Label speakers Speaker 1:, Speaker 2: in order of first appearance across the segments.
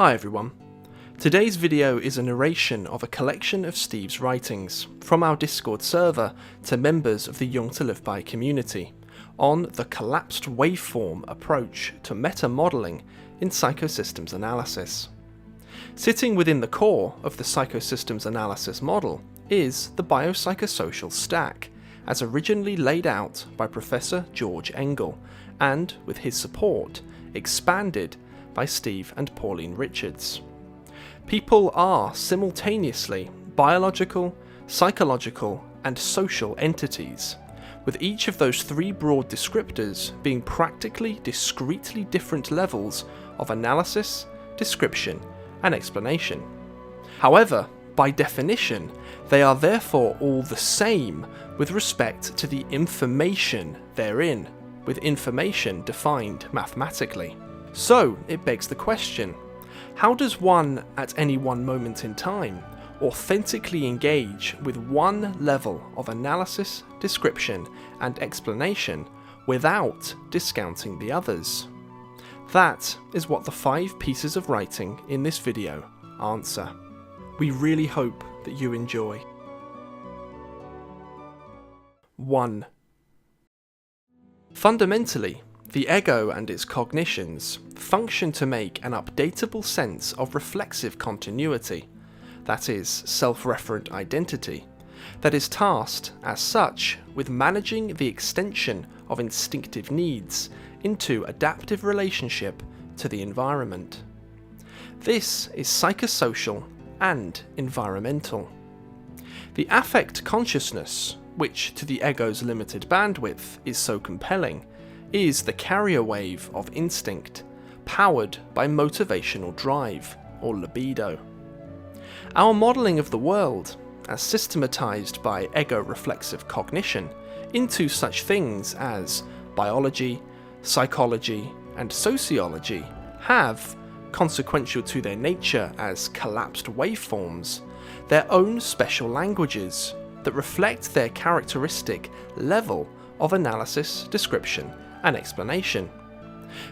Speaker 1: Hi everyone. Today's video is a narration of a collection of Steve's writings from our Discord server to members of the Jung To Live By community on the collapsed waveform approach to meta-modelling in psychosystems analysis. Sitting within the core of the psychosystems analysis model is the biopsychosocial stack, as originally laid out by Professor George Engel and, with his support, expanded by Steve and Pauline Richards. People are simultaneously biological, psychological, and social entities, with each of those three broad descriptors being practically discretely different levels of analysis, description, and explanation. However, by definition, they are therefore all the same with respect to the information therein, with information defined mathematically. So it begs the question, how does one at any one moment in time authentically engage with one level of analysis, description, and explanation without discounting the others? That is what the 5 pieces of writing in this video answer. We really hope that you enjoy. 1. Fundamentally, the ego and its cognitions function to make an updatable sense of reflexive continuity, that is, self-referent identity, that is tasked, as such, with managing the extension of instinctive needs into adaptive relationship to the environment. This is psychosocial and environmental. The affect consciousness, which to the ego's limited bandwidth is so compelling, is the carrier wave of instinct, powered by motivational drive, or libido. Our modelling of the world, as systematized by ego-reflexive cognition, into such things as biology, psychology, and sociology, have, consequential to their nature as collapsed waveforms, their own special languages that reflect their characteristic level of analysis, description, and explanation.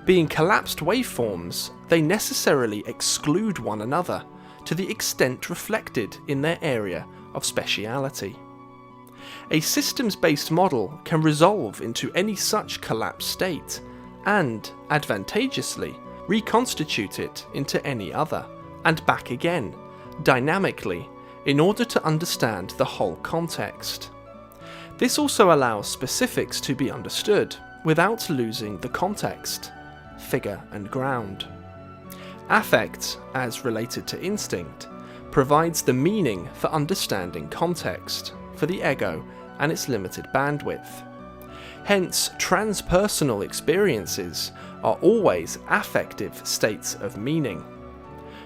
Speaker 1: Being collapsed waveforms, they necessarily exclude one another to the extent reflected in their area of speciality. A systems-based model can resolve into any such collapsed state and, advantageously, reconstitute it into any other, and back again, dynamically, in order to understand the whole context. This also allows specifics to be understood without losing the context, figure and ground. Affect, as related to instinct, provides the meaning for understanding context for the ego and its limited bandwidth. Hence, transpersonal experiences are always affective states of meaning.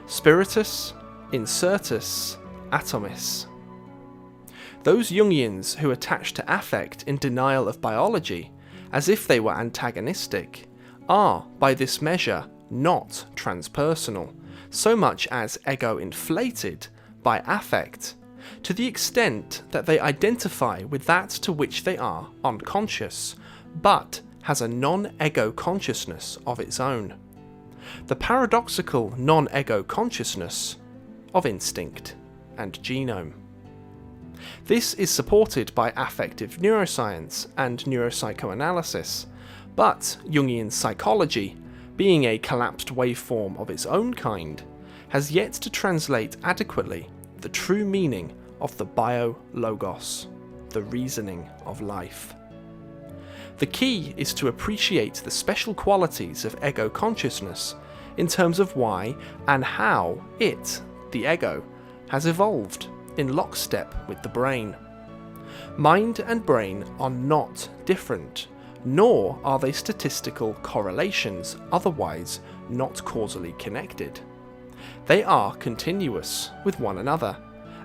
Speaker 1: Spiritus, incertus, atomis. Those Jungians who attach to affect in denial of biology, as if they were antagonistic, are, by this measure, not transpersonal, so much as ego-inflated by affect, to the extent that they identify with that to which they are unconscious, but has a non-ego consciousness of its own. The paradoxical non-ego consciousness of instinct and genome. This is supported by affective neuroscience and neuropsychoanalysis, but Jungian psychology, being a collapsed waveform of its own kind, has yet to translate adequately the true meaning of the bio-logos, the reasoning of life. The key is to appreciate the special qualities of ego consciousness in terms of why and how it, the ego, has evolved in lockstep with the brain. Mind and brain are not different, nor are they statistical correlations otherwise not causally connected. They are continuous with one another,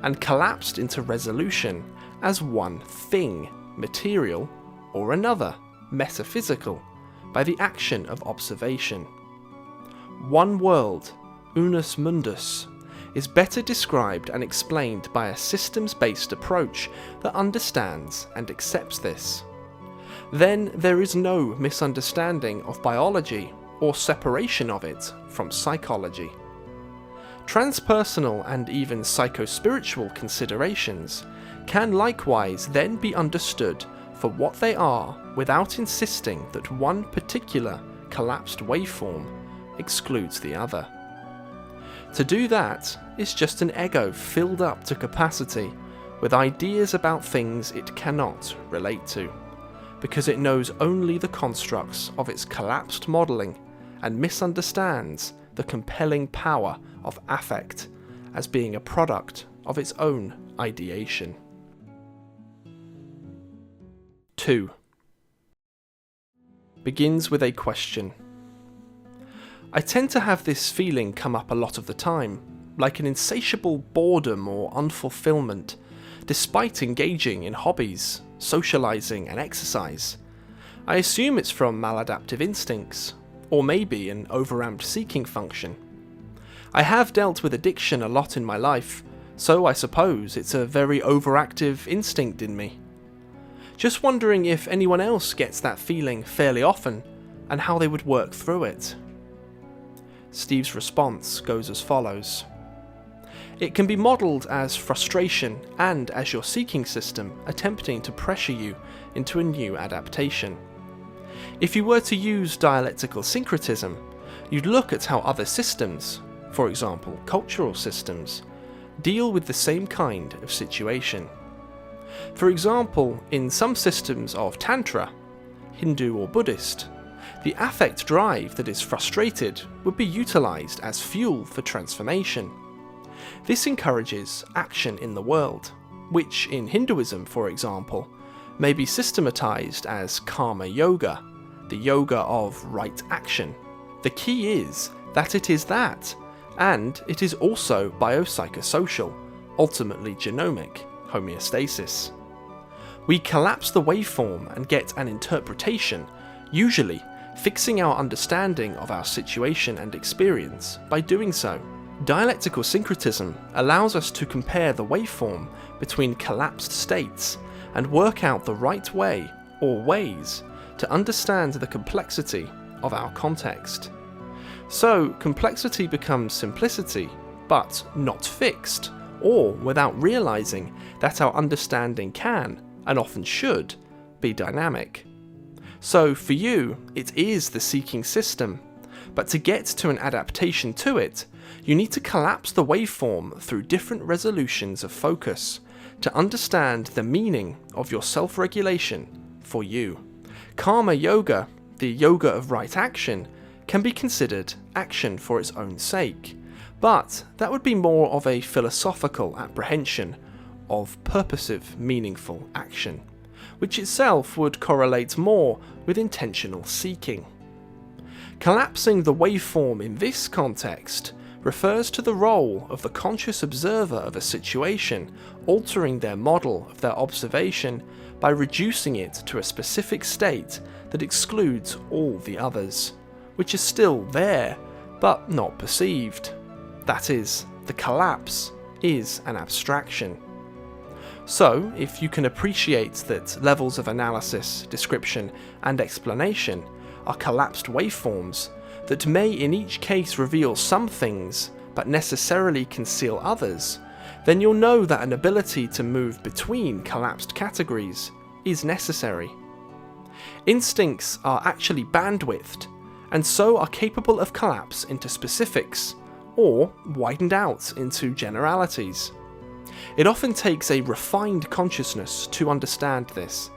Speaker 1: and collapsed into resolution as one thing, material, or another, metaphysical, by the action of observation. One world, unus mundus, is better described and explained by a systems-based approach that understands and accepts this. Then there is no misunderstanding of biology or separation of it from psychology. Transpersonal and even psychospiritual considerations can likewise then be understood for what they are without insisting that one particular collapsed waveform excludes the other. To do that is just an ego filled up to capacity with ideas about things it cannot relate to, because it knows only the constructs of its collapsed modelling and misunderstands the compelling power of affect as being a product of its own ideation. 2. Begins with a question. I tend to have this feeling come up a lot of the time, like an insatiable boredom or unfulfillment, despite engaging in hobbies, socializing and exercise. I assume it's from maladaptive instincts, or maybe an overamped seeking function. I have dealt with addiction a lot in my life, so I suppose it's a very overactive instinct in me. Just wondering if anyone else gets that feeling fairly often, and how they would work through it. Steve's response goes as follows. It can be modelled as frustration and as your seeking system attempting to pressure you into a new adaptation. If you were to use dialectical syncretism, you'd look at how other systems, for example cultural systems, deal with the same kind of situation. For example, in some systems of Tantra, Hindu or Buddhist, the affect drive that is frustrated would be utilised as fuel for transformation. This encourages action in the world, which in Hinduism, for example, may be systematized as karma yoga, the yoga of right action. The key is that it is that, and it is also biopsychosocial, ultimately genomic, homeostasis. We collapse the waveform and get an interpretation, usually fixing our understanding of our situation and experience by doing so. Dialectical syncretism allows us to compare the waveform between collapsed states and work out the right way, or ways, to understand the complexity of our context. So, complexity becomes simplicity, but not fixed, or without realizing that our understanding can, and often should, be dynamic. So, for you, it is the seeking system, but to get to an adaptation to it, you need to collapse the waveform through different resolutions of focus to understand the meaning of your self-regulation for you. Karma yoga, the yoga of right action, can be considered action for its own sake, but that would be more of a philosophical apprehension of purposive, meaningful action, which itself would correlate more with intentional seeking. Collapsing the waveform in this context refers to the role of the conscious observer of a situation altering their model of their observation by reducing it to a specific state that excludes all the others, which is still there, but not perceived. That is, the collapse is an abstraction. So, if you can appreciate that levels of analysis, description, and explanation are collapsed waveforms that may in each case reveal some things, but necessarily conceal others, then you'll know that an ability to move between collapsed categories is necessary. Instincts are actually bandwidthed, and so are capable of collapse into specifics, or widened out into generalities. It often takes a refined consciousness to understand this,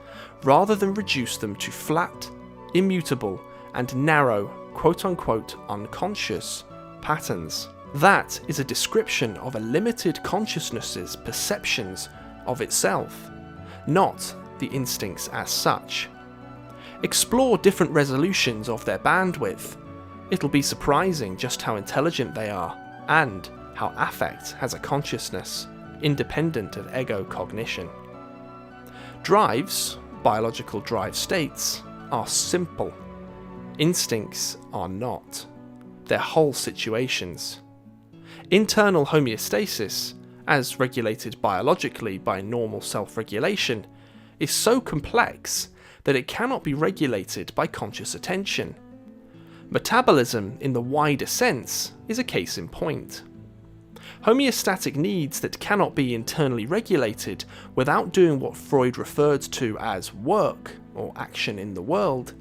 Speaker 1: rather than reduce them to flat, immutable, and narrow, quote-unquote unconscious patterns. That is a description of a limited consciousness's perceptions of itself, not the instincts as such. Explore different resolutions of their bandwidth. It'll be surprising just how intelligent they are, and how affect has a consciousness, independent of ego cognition. Drives, biological drive states, are simple. Instincts are not. They're whole situations. Internal homeostasis, as regulated biologically by normal self-regulation, is so complex that it cannot be regulated by conscious attention. Metabolism, in the wider sense, is a case in point. Homeostatic needs that cannot be internally regulated without doing what Freud referred to as work, or action in the world,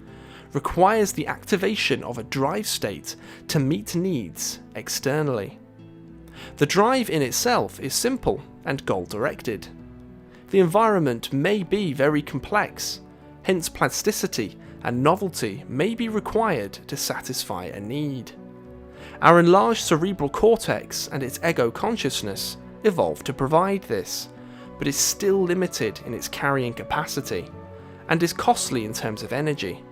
Speaker 1: requires the activation of a drive state to meet needs externally. The drive in itself is simple and goal-directed. The environment may be very complex, hence plasticity and novelty may be required to satisfy a need. Our enlarged cerebral cortex and its ego consciousness evolved to provide this, but is still limited in its carrying capacity, and is costly in terms of energy.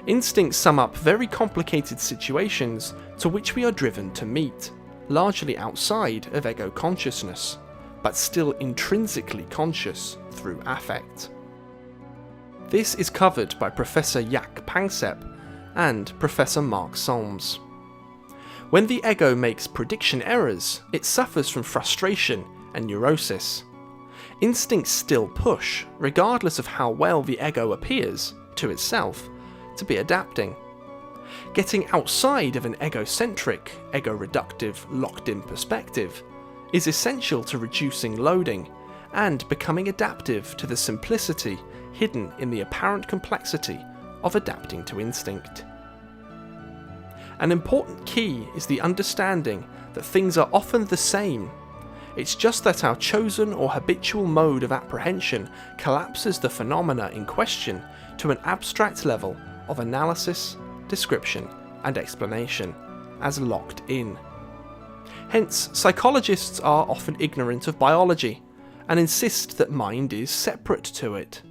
Speaker 1: Instincts sum up very complicated situations to which we are driven to meet, largely outside of ego consciousness, but still intrinsically conscious through affect. This is covered by Professor Jaak Panksepp and Professor Mark Solms. When the ego makes prediction errors, it suffers from frustration and neurosis. Instincts still push, regardless of how well the ego appears, to itself, to be adapting. Getting outside of an egocentric, ego-reductive, locked-in perspective is essential to reducing loading and becoming adaptive to the simplicity hidden in the apparent complexity of adapting to instinct. An important key is the understanding that things are often the same. It's just that our chosen or habitual mode of apprehension collapses the phenomena in question to an abstract level of analysis, description, and explanation, as locked in. Hence, psychologists are often ignorant of biology and insist that mind is separate to it.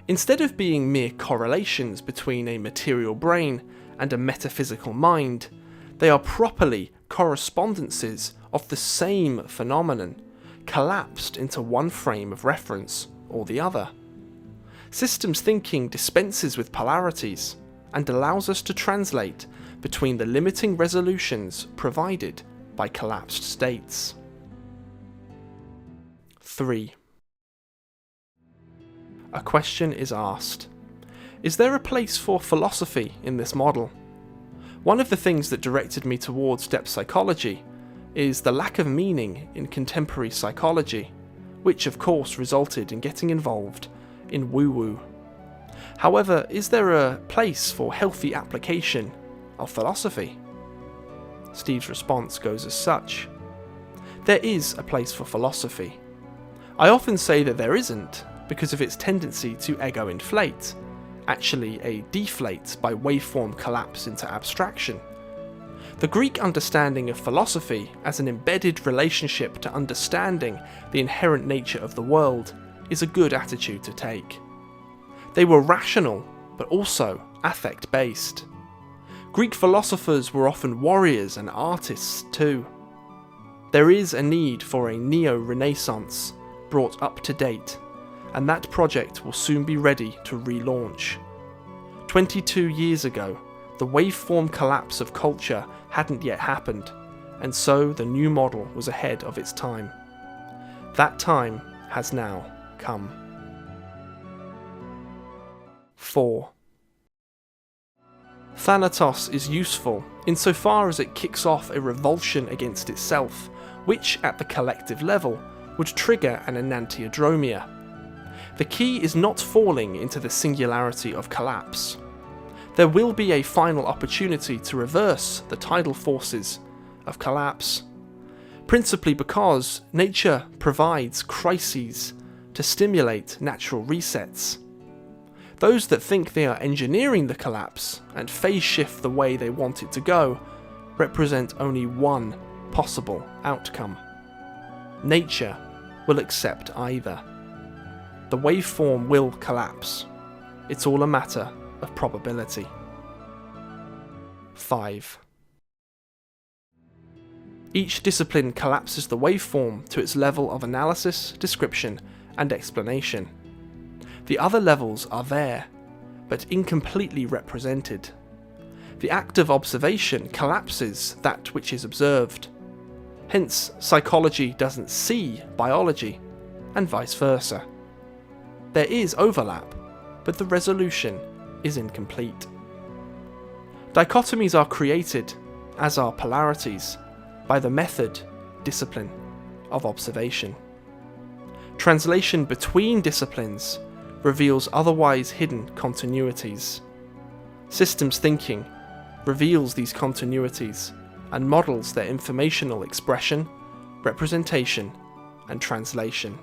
Speaker 1: Instead of being mere correlations between a material brain and a metaphysical mind, they are properly correspondences of the same phenomenon, collapsed into one frame of reference or the other. Systems thinking dispenses with polarities and allows us to translate between the limiting resolutions provided by collapsed states. 3. A question is asked: is there a place for philosophy in this model? One of the things that directed me towards depth psychology is the lack of meaning in contemporary psychology, which of course resulted in getting involved in woo-woo. However, is there a place for healthy application of philosophy? Steve's response goes as such: there is a place for philosophy. I often say that there isn't because of its tendency to ego-inflate, actually a deflate by waveform collapse into abstraction. The Greek understanding of philosophy as an embedded relationship to understanding the inherent nature of the world is a good attitude to take. They were rational, but also affect-based. Greek philosophers were often warriors and artists too. There is a need for a neo-renaissance brought up to date, and that project will soon be ready to relaunch. 22 years ago, the waveform collapse of culture hadn't yet happened, and so the new model was ahead of its time. That time has now come. 4. Thanatos is useful insofar as it kicks off a revulsion against itself, which at the collective level would trigger an enantiodromia. The key is not falling into the singularity of collapse. There will be a final opportunity to reverse the tidal forces of collapse, principally because nature provides crises to stimulate natural resets. Those that think they are engineering the collapse and phase shift the way they want it to go represent only one possible outcome. Nature will accept either. The waveform will collapse. It's all a matter of probability. 5. Each discipline collapses the waveform to its level of analysis, description, and explanation. The other levels are there, but incompletely represented. The act of observation collapses that which is observed. Hence, psychology doesn't see biology, and vice versa. There is overlap, but the resolution is incomplete. Dichotomies are created, as are polarities, by the method discipline of observation. Translation between disciplines reveals otherwise hidden continuities. Systems thinking reveals these continuities and models their informational expression, representation, and translation.